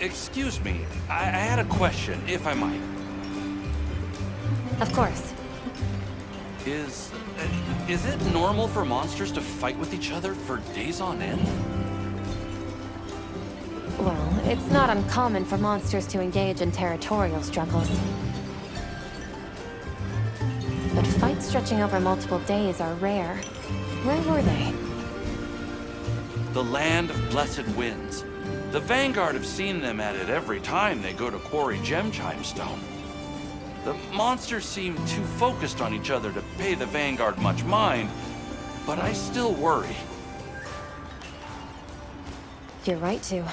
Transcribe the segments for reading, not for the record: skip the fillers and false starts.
excuse me. I had a question, if I might. Of course. Is it normal for monsters to fight with each other for days on end? Well, it's not uncommon for monsters to engage in territorial struggles. But fights stretching over multiple days are rare. Where were they? The land of blessed winds. The Vanguard have seen them at it every time they go to quarry gem chimestone. The monsters seem too focused on each other to pay the Vanguard much mind, but I still worry. You're right to.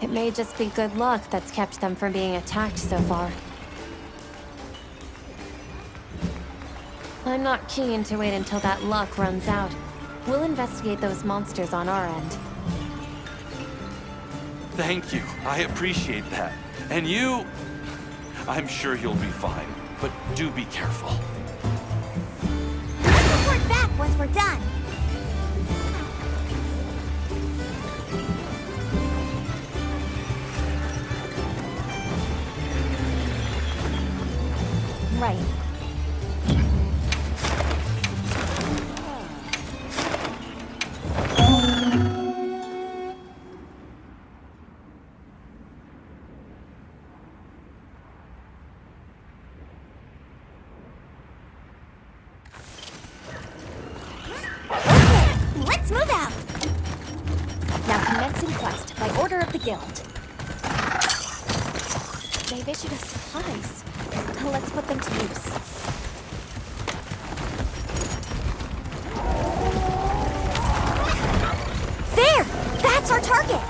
It may just be good luck that's kept them from being attacked so far. I'm not keen to wait until that luck runs out. We'll investigate those monsters on our end. Thank you. I appreciate that. And you... I'm sure you'll be fine, but do be careful. Let's report back once we're done. Right. Let's move out. Now commencing quest by order of the guild. They've issued us supplies. Let's put them to use. There! That's our target!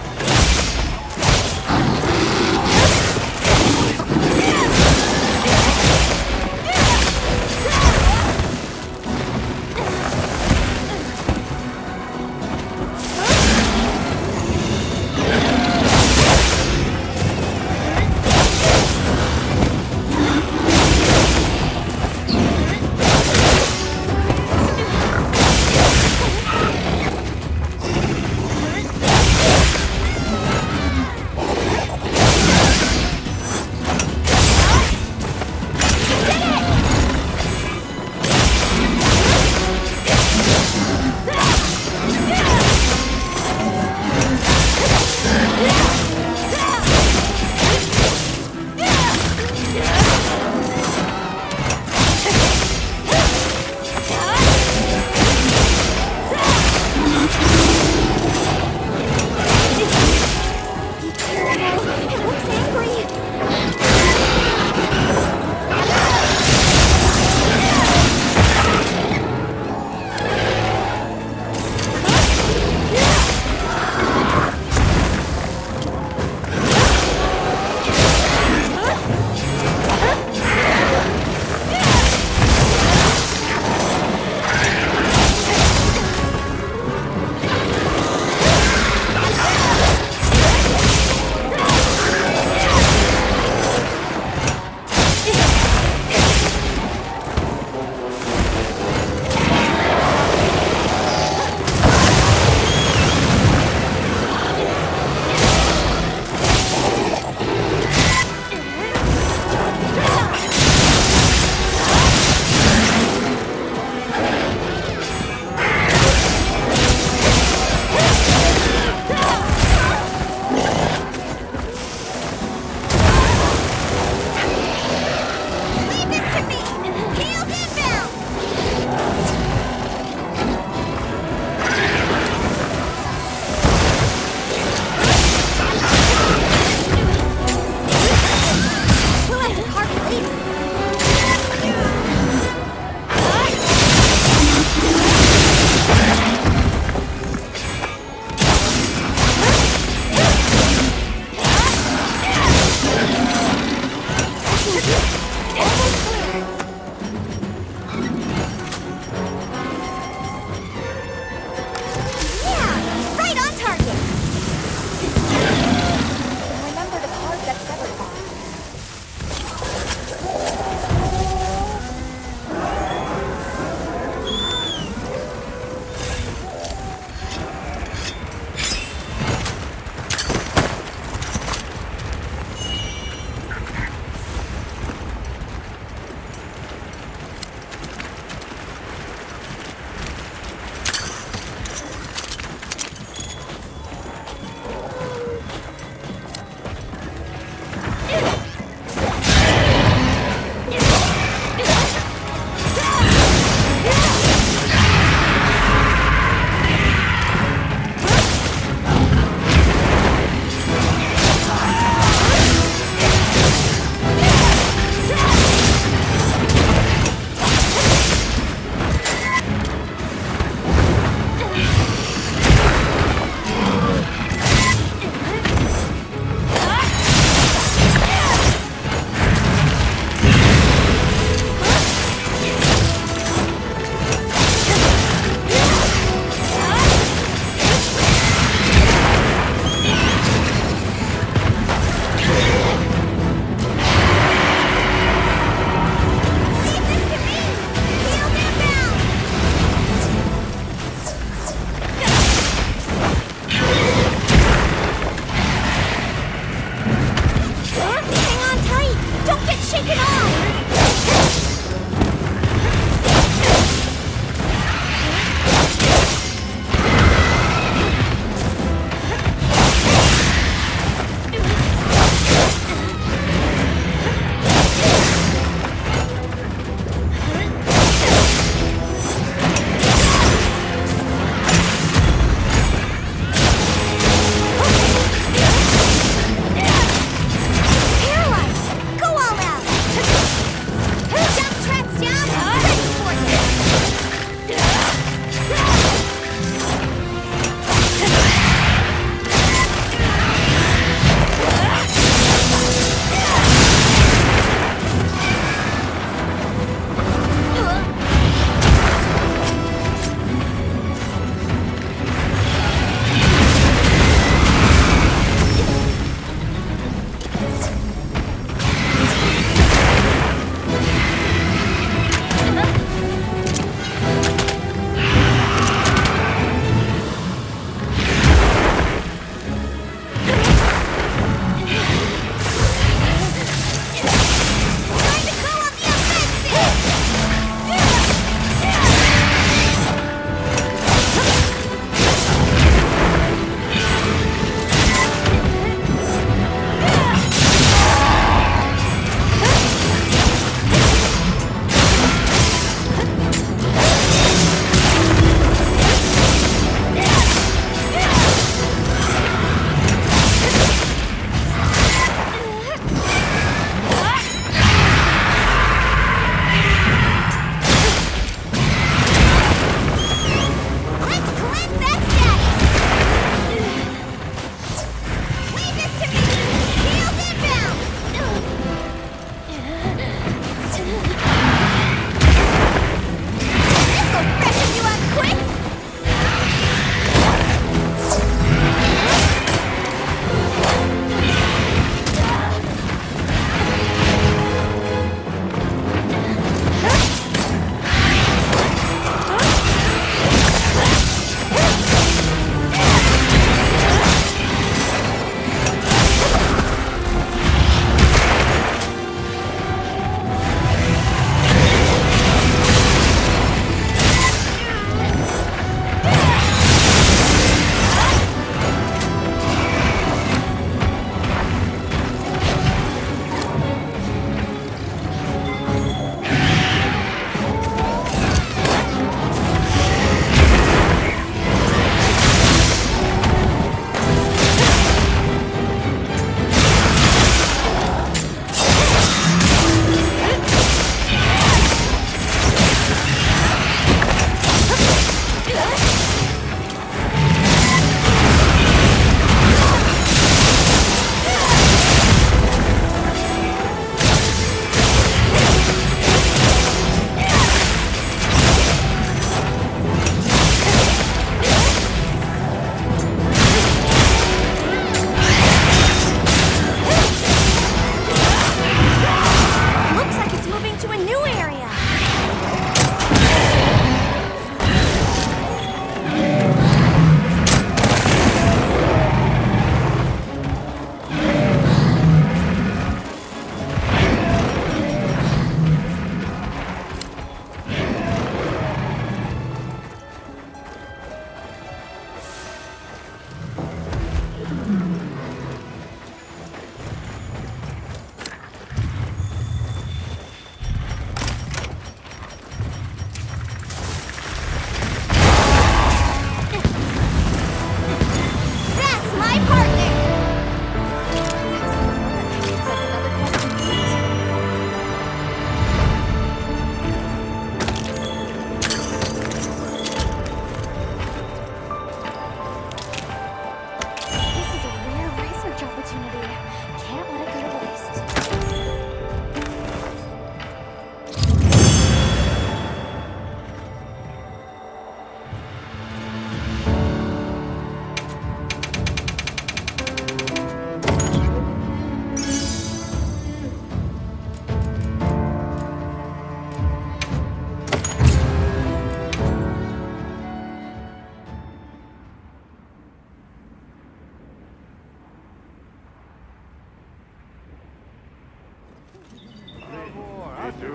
Do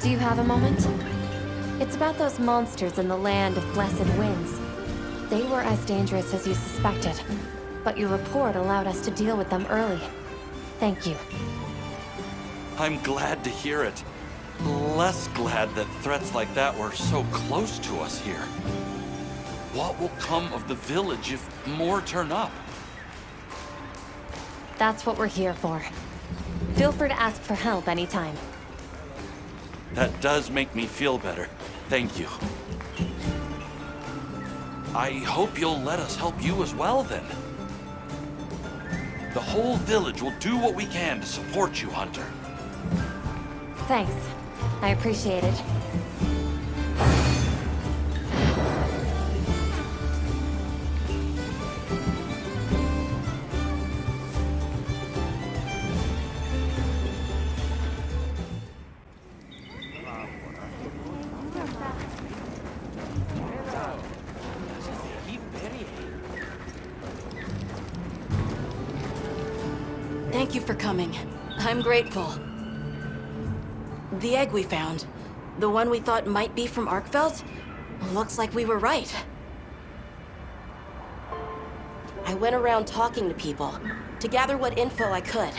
you have a moment? It's about those monsters in the land of blessed winds. They were as dangerous as you suspected, but your report allowed us to deal with them early. Thank you. I'm glad to hear it. Less glad that threats like that were so close to us here. What will come of the village if more turn up? That's what we're here for. Feel free to ask for help anytime. That does make me feel better. Thank you. I hope you'll let us help you as well, then. The whole village will do what we can to support you, Hunter. Thanks. I appreciate it. Thank you for coming. I'm grateful. The egg we found, the one we thought might be from Arkveld, looks like we were right. I went around talking to people to gather what info I could.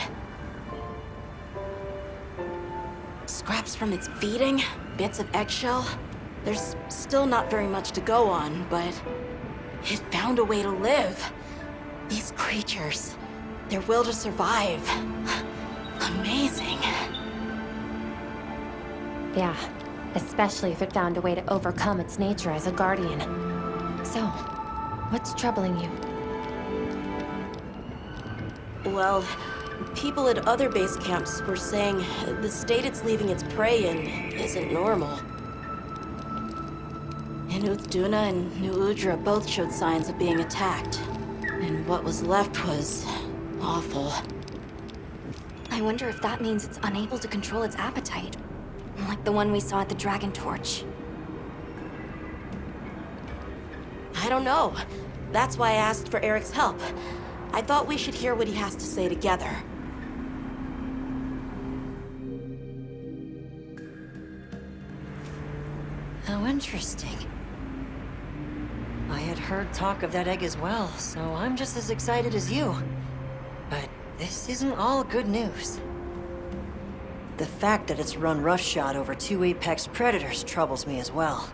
Scraps from its feeding, bits of eggshell. There's still not very much to go on, but it found a way to live. These creatures, their will to survive. Amazing. Yeah, especially if it found a way to overcome its nature as a guardian. So, what's troubling you? Well, people at other base camps were saying the state it's leaving its prey in isn't normal. Duna and New Udra both showed signs of being attacked. And what was left was awful. I wonder if that means it's unable to control its appetite. Like the one we saw at the Dragon Torch. I don't know. That's why I asked for Eric's help. I thought we should hear what he has to say together. How interesting. I had heard talk of that egg as well, so I'm just as excited as you. But this isn't all good news. The fact that it's run roughshod over 2 apex predators troubles me as well.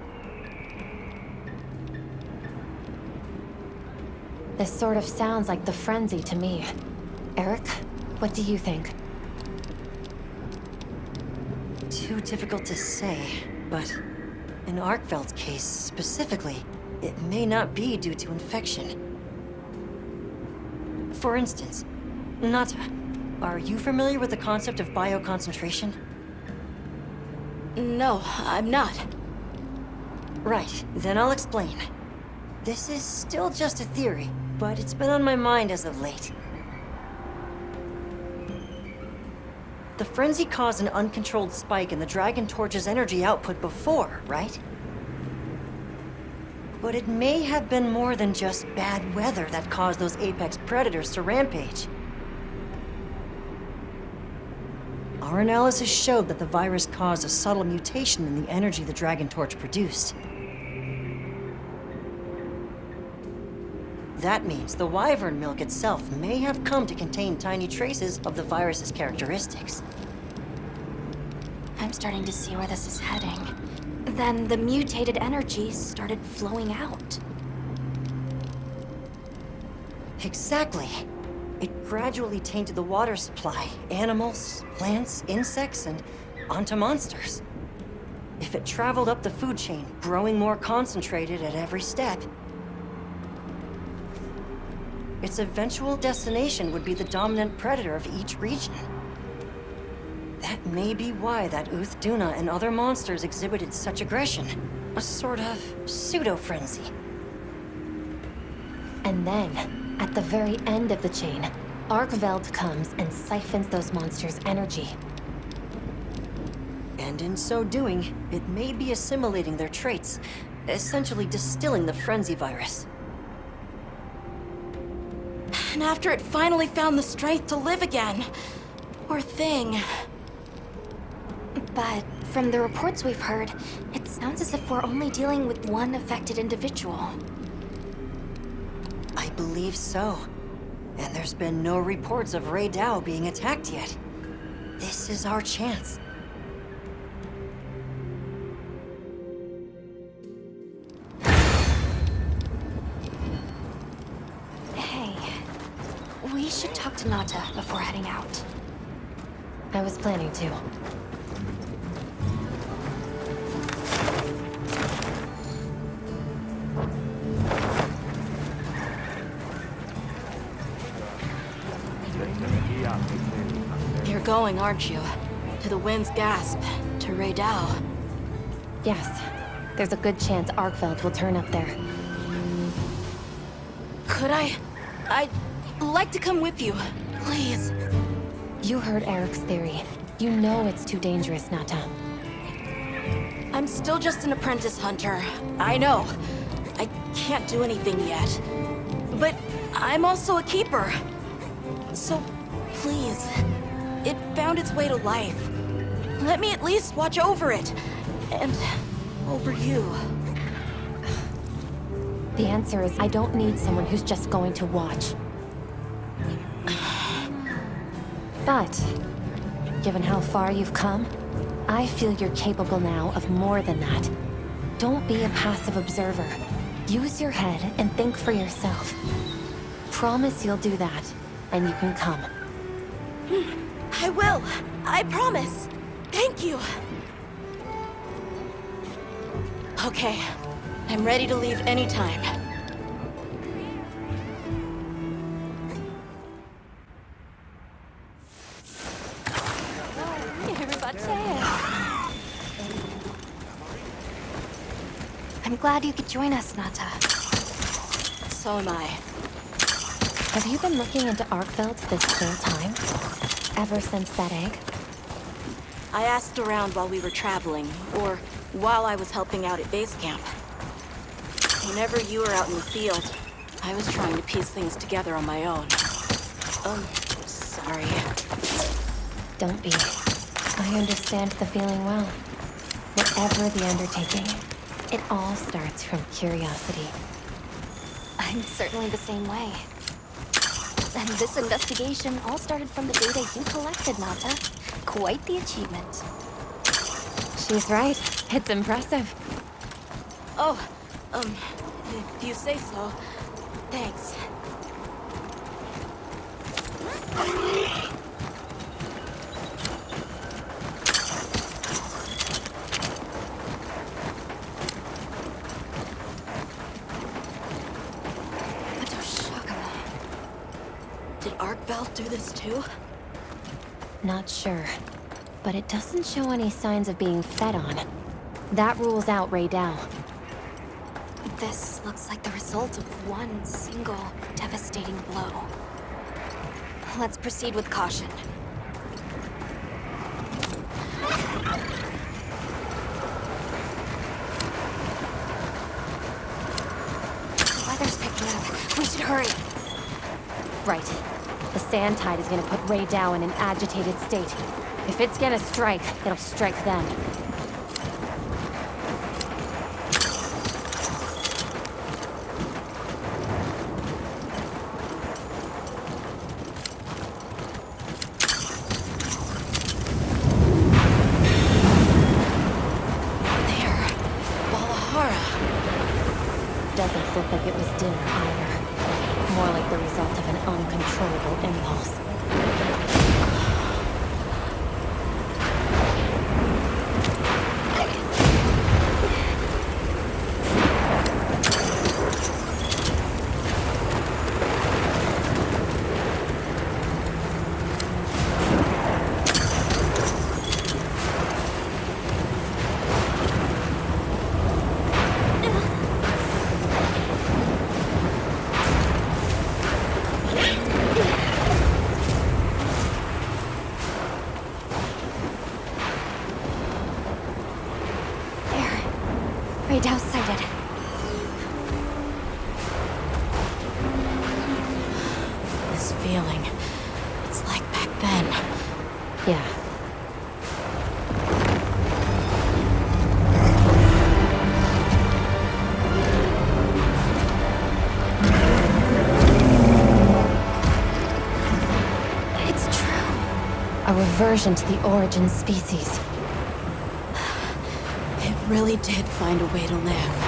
This sort of sounds like the frenzy to me. Eric, what do you think? Too difficult to say, but in Arkveld's case specifically, it may not be due to infection. For instance, Nata, are you familiar with the concept of bioconcentration? No, I'm not. Right, then I'll explain. This is still just a theory, but it's been on my mind as of late. The frenzy caused an uncontrolled spike in the Dragon Torch's energy output before, right? But it may have been more than just bad weather that caused those apex predators to rampage. Our analysis showed that the virus caused a subtle mutation in the energy the Dragon Torch produced. That means the wyvern milk itself may have come to contain tiny traces of the virus's characteristics. I'm starting to see where this is heading. Then the mutated energy started flowing out. Exactly. It gradually tainted the water supply, animals, plants, insects, and onto monsters. If it traveled up the food chain, growing more concentrated at every step, its eventual destination would be the dominant predator of each region. That may be why that Duna and other monsters exhibited such aggression. A sort of pseudo-frenzy. And then, At the very end of the chain, Arkveld comes and siphons those monsters' energy. And in so doing, it may be assimilating their traits, essentially distilling the frenzy virus. And after it finally found the strength to live again, poor thing. But from the reports we've heard, it sounds as if we're only dealing with one affected individual. I believe so. And there's been no reports of Rey Dau being attacked yet. This is our chance. Hey, we should talk to Nata before heading out. I was planning to. You're going, aren't you? To the Wind's Gasp, to Rey Dau. Yes, there's a good chance Arkveld will turn up there. Could I'd like to come with you, please. You heard Eric's theory. You know it's too dangerous, Nata. I'm still just an apprentice hunter. I know. I can't do anything yet. But I'm also a keeper. So, please, it found its way to life. Let me at least watch over it. And over you. The answer is I don't need someone who's just going to watch. But, given how far you've come, I feel you're capable now of more than that. Don't be a passive observer. Use your head and think for yourself. Promise you'll do that, and you can come. I will. I promise. Thank you. Okay. I'm ready to leave anytime. I'm glad you could join us, Nata. So am I. Have you been looking into Arkveld this whole time? Ever since that egg? I asked around while we were traveling, or while I was helping out at base camp. Whenever you were out in the field, I was trying to piece things together on my own. Sorry. Don't be. I understand the feeling well. Whatever the undertaking, it all starts from curiosity. I'm certainly the same way. And this investigation all started from the data you collected, Nata. Quite the achievement. She's right. It's impressive. Oh, if you say so, thanks. Did Arkveld do this too? Not sure. But it doesn't show any signs of being fed on. That rules out Rey Dau. This looks like the result of one single devastating blow. Let's proceed with caution. The weather's picking up. We should hurry. Right. The sand tide is gonna put Rey Dau in an agitated state. If it's gonna strike, it'll strike them. Doesn't look like it was dinner either. More like the result of an uncontrollable impulse. Rey Dau sighted. This feeling, it's like back then. Yeah. It's true. A reversion to the origin species. It really did find a way to live.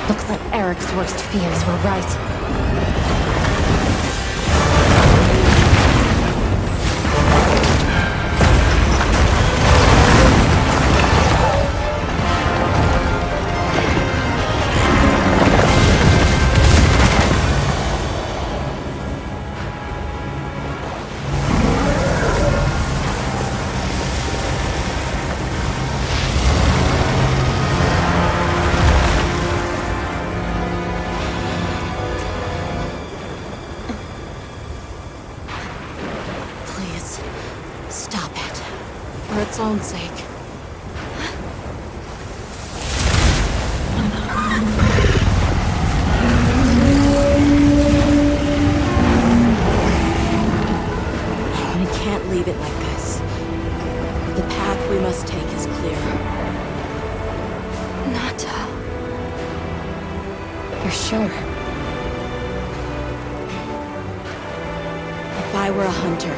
Looks like Eric's worst fears were right. Please, stop it. For its own sake. We can't leave it like this. The path we must take is clear. Nata. You're sure? If I were a hunter,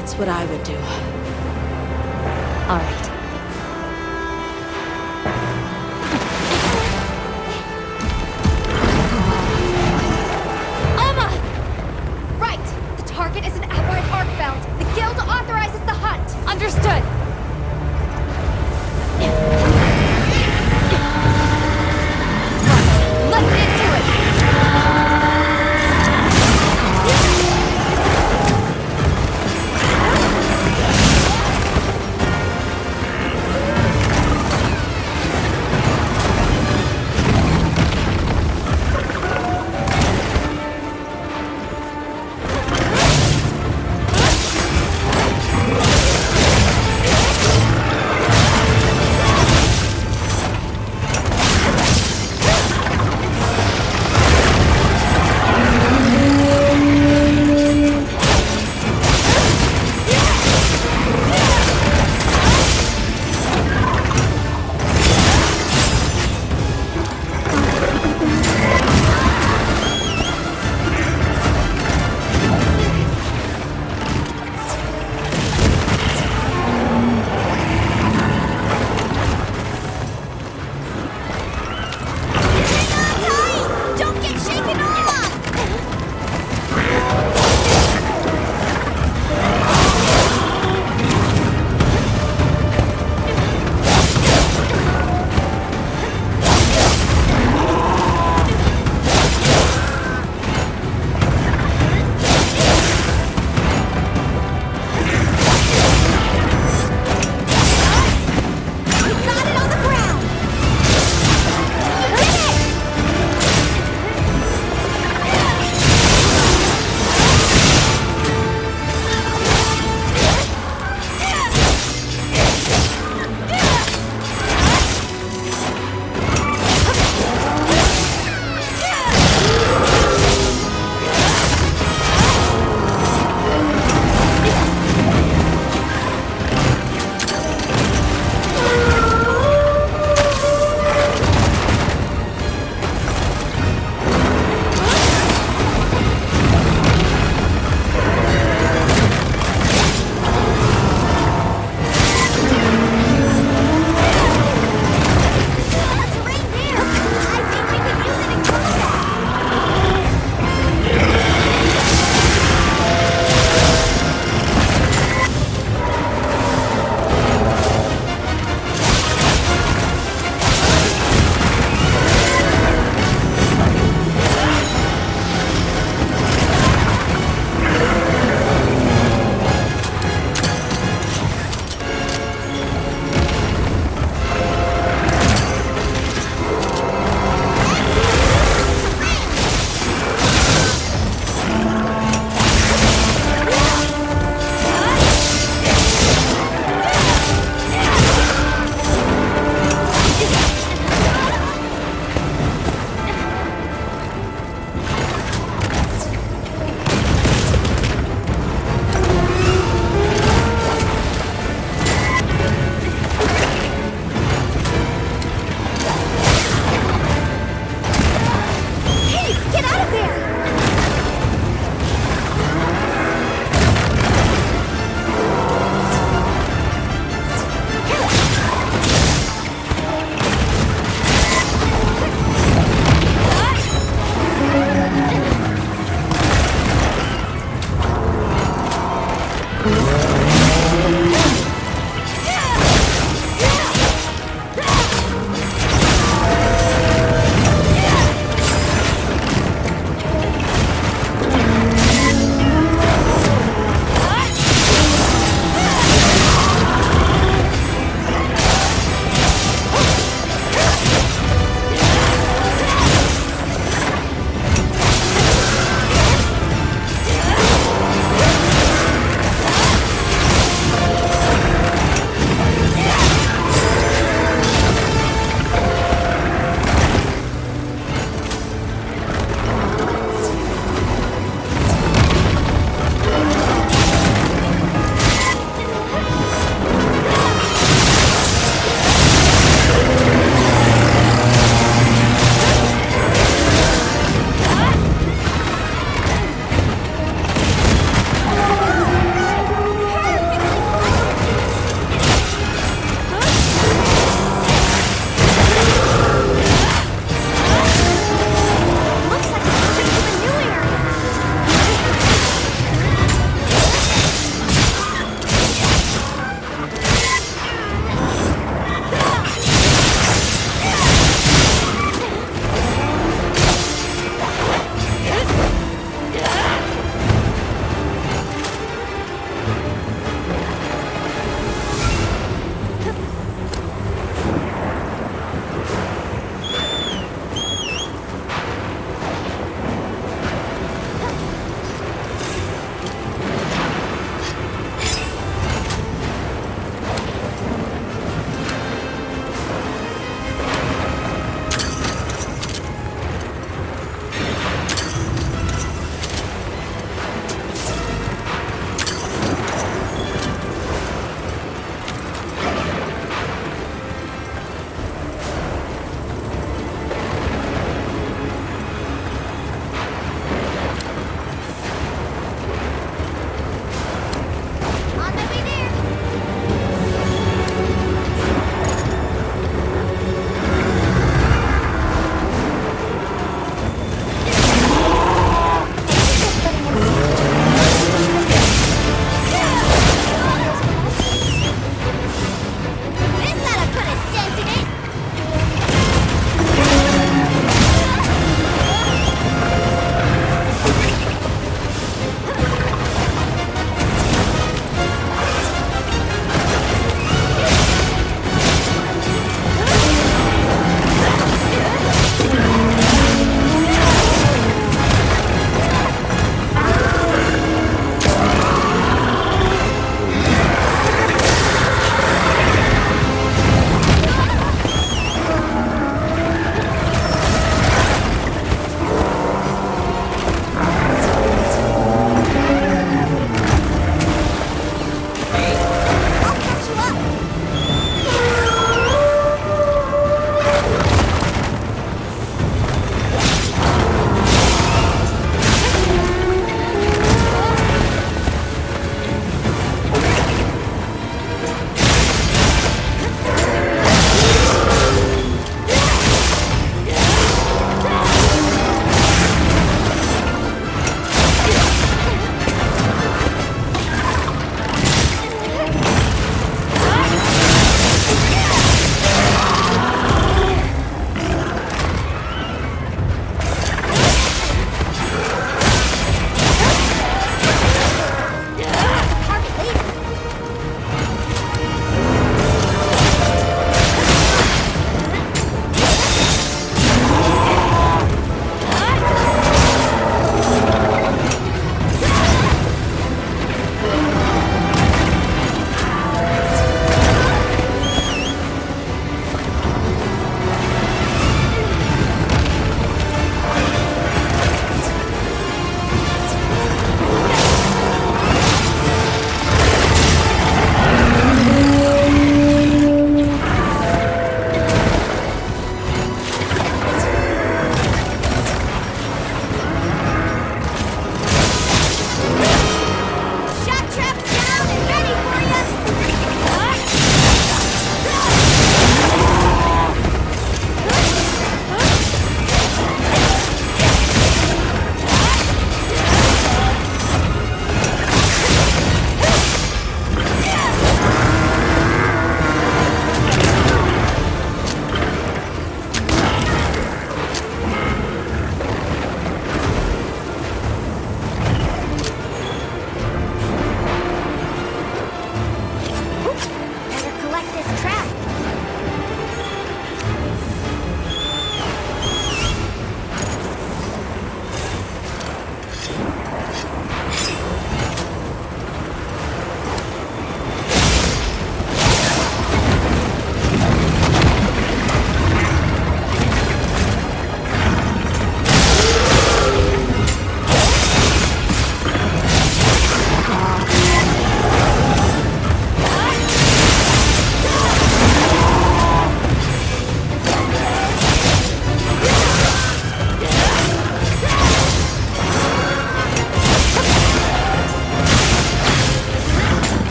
it's what I would do. All right. Right! The target is an Guardian Arkveld. The guild authorizes the hunt. Understood! Let's get into it!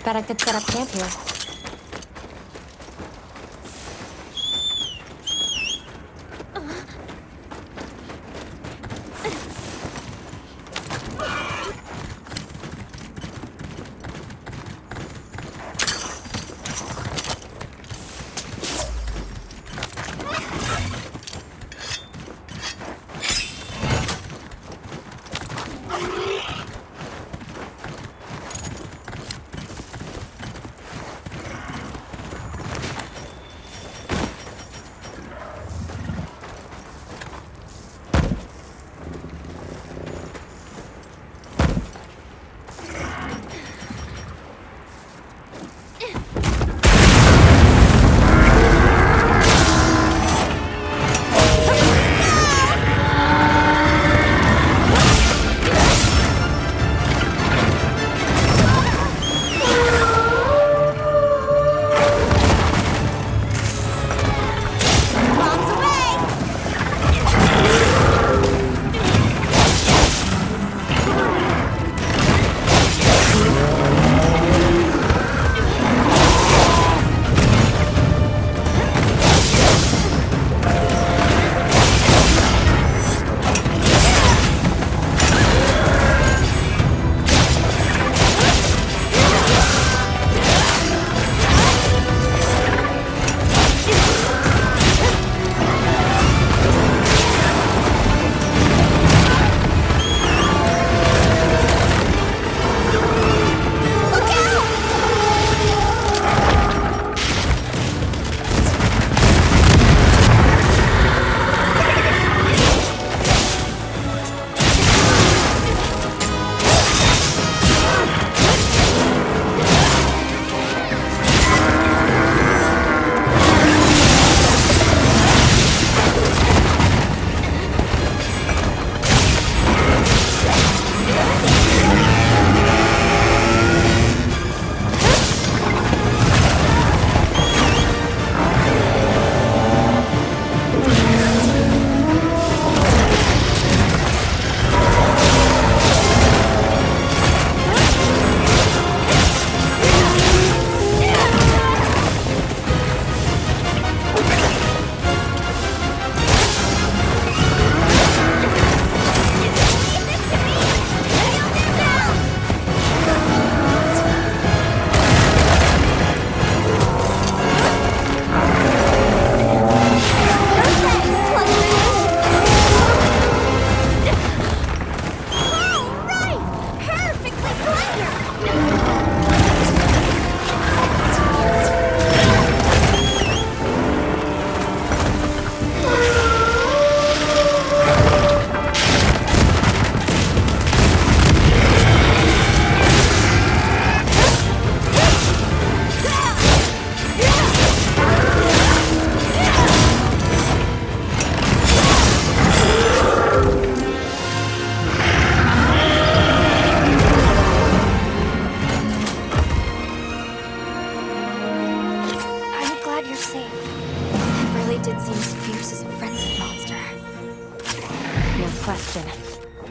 Bet I could set up camp here.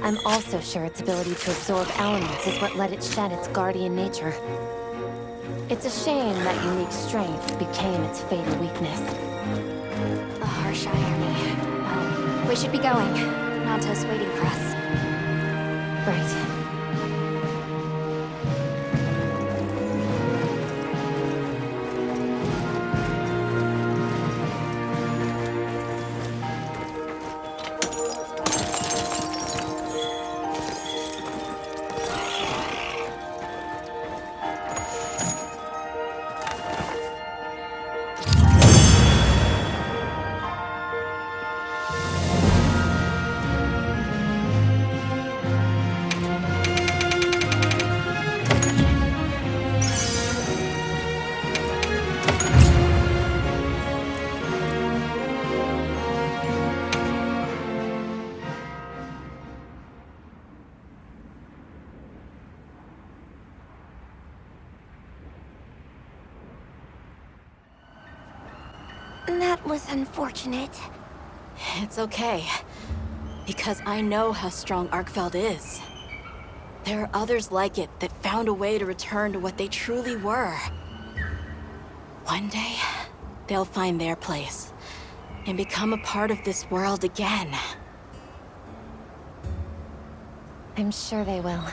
I'm also sure its ability to absorb elements is what let it shed its guardian nature. It's a shame that unique strength became its fatal weakness. The harsh irony. Well, we should be going. Nanto's waiting for us. Right. That was unfortunate. It's okay. Because I know how strong Arkveld is. There are others like it that found a way to return to what they truly were. One day, they'll find their place and become a part of this world again. I'm sure they will.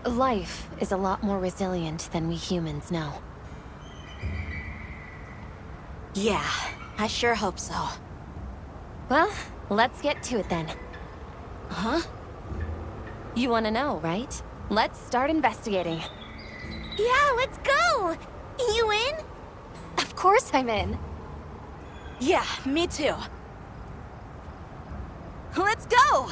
Life is a lot more resilient than we humans know. Yeah, I sure hope so. Well, let's get to it then. Huh? You want to know, right? Let's start investigating. Yeah, let's go! You in? Of course I'm in. Yeah, me too. Let's go!